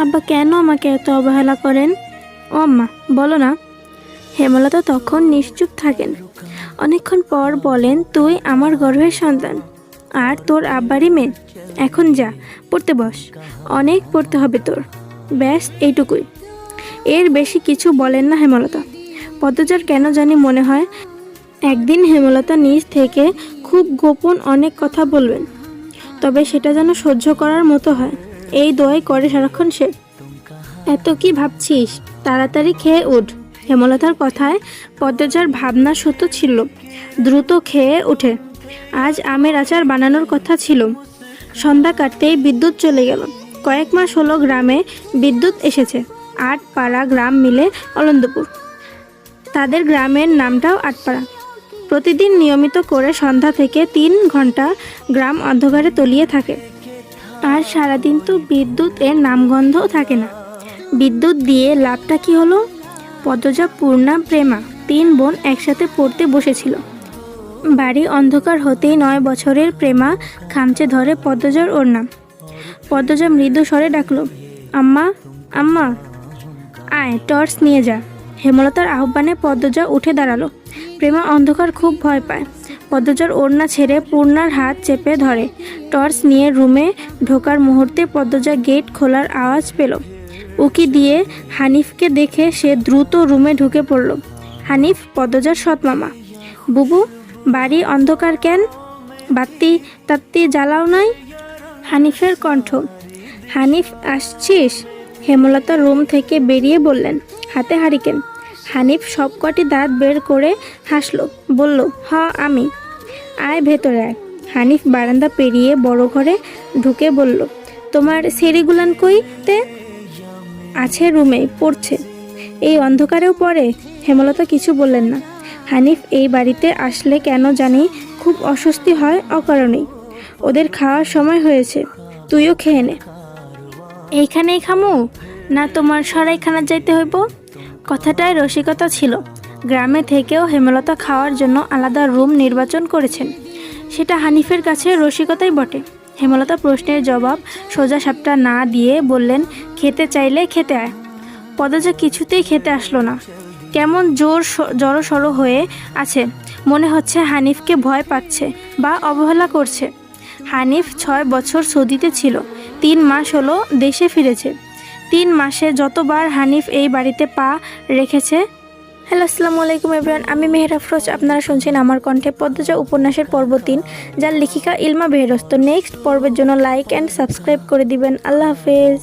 আব্বা কেন আমাকে এত অবহেলা করেন? ও আম্মা বলো না। হেমলতা তখন নিশ্চুপ থাকেন। অনেকক্ষণ পর বলেন, তুই আমার গর্ভের সন্তান আর তোর আব্বারই মেয়ে। এখন যা, পড়তে বস, অনেক পড়তে হবে তোর। ব্যাস এইটুকুই, এর বেশি কিছু বলেন না হেমলতা। পদ্মজার কেন জানি মনে হয় একদিন হেমলতা নিজ থেকে খুব গোপন অনেক কথা বলবেন, তবে সেটা যেন সহ্য করার মতো হয়। এই দোয়াই করে সারাক্ষণ সে। এত কি ভাবছিস, তাড়াতাড়ি খেয়ে উঠ। হেমলতার কথায় পদ্মজার ভাবনা সত্য ছিল। দ্রুত খেয়ে উঠে। আজ আমের আচার বানানোর কথা ছিল। সন্ধ্যা কাটতেই বিদ্যুৎ চলে গেল। কয়েক মাস হলো গ্রামে বিদ্যুৎ এসেছে। ৮ পাড়া গ্রাম মিলে অলন্দপুর, তাদের গ্রামের নামটাও ৮ পাড়া। প্রতিদিন নিয়মিত করে সন্ধ্যা থেকে ৩ ঘন্টা গ্রাম অন্ধকারে তলিয়ে থাকে। আর সারাদিন তো বিদ্যুৎ এর নামগন্ধও থাকে না। বিদ্যুৎ দিয়ে লাভটা কি হলো? পদ্মজা, পূর্ণা, প্রেমা ৩ বোন একসাথে পড়তে বসেছিল। বাড়ি অন্ধকার হতেই ৯ বছরের প্রেমা খামচে ধরে পদ্মজার ওড়না। পদ্মজা মৃদু স্বরে ডাকল, আম্মা, আম্মা, আয় টর্চ নিয়ে যা। হেমলতার আহ্বানে পদ্মজা উঠে দাঁড়ালো। প্রেমা অন্ধকার খুব ভয় পায়। পদ্মজার ওড়না ছেড়ে পূর্ণার হাত চেপে ধরে। টর্চ নিয়ে রুমে ঢোকার মুহূর্তে পদ্মজা গেট খোলার আওয়াজ পেল। উকি দিয়ে হানিফকে দেখে সে দ্রুত রুমে ঢুকে পড়ল। হানিফ পদ্মজার সৎ মামা। বুবু, বাড়ি অন্ধকার কেন? বাত্তি তাত্তি জ্বালাও নাই? হানিফের কণ্ঠ। হানিফ, আসছিস? হেমলতা রুম থেকে বেরিয়ে বললেন, হাতে হারিকেন। হানিফ সবকটি দাঁত বের করে হাসলো, বলল, হ আমি। আয় ভেতরে আয়। হানিফ বারান্দা পেরিয়ে বড় ঘরে ঢুকে বলল, তোমার সেরিগুলান কইতে? আছে রুমে, পড়ছে। এই অন্ধকারেও পড়ে? হেমলতা কিছু বললেন না। হানিফ এই বাড়িতে আসলে কেন জানি খুব অস্বস্তি হয় অকারণেই। ওদের খাওয়ার সময় হয়েছে, তুইও খেয়ে নে। এইখানেই খামু না তোমার সরাইখানা যাইতে হইব? কথাটায় রসিকতা ছিল। গ্রামে থেকেও হেমলতা খাওয়ার জন্য আলাদা রুম নির্বাচন করেছেন। সেটা হানিফের কাছে রসিকতাই বটে। হেমলতা প্রশ্নের জবাব সোজা সাপটা না দিয়ে বললেন, খেতে চাইলে খেতে আয়। পদ্মজা কিছুতেই খেতে আসলো না। কেমন জড়সড় হয়ে আছে, মনে হচ্ছে হানিফকে ভয় পাচ্ছে বা অবহেলা করছে। হানিফ ৬ বছর সৌদিতে ছিল, ৩ মাস হলো দেশে ফিরেছে। ৩ মাসে যতবার হানিফ এই বাড়িতে পা রেখেছে। হ্যালো, আসসালামু আলাইকুম এভরিওয়ান, আমি মেহের আফরোজ। আপনারা শুনছেন আমার কণ্ঠে পদ্মজা উপন্যাসের পর্ব ৩, যার লেখিকা ইলমা বেহেরস্ত। নেক্সট পর্বের জন্য লাইক অ্যান্ড সাবস্ক্রাইব করে দিবেন। আল্লাহ হাফেজ।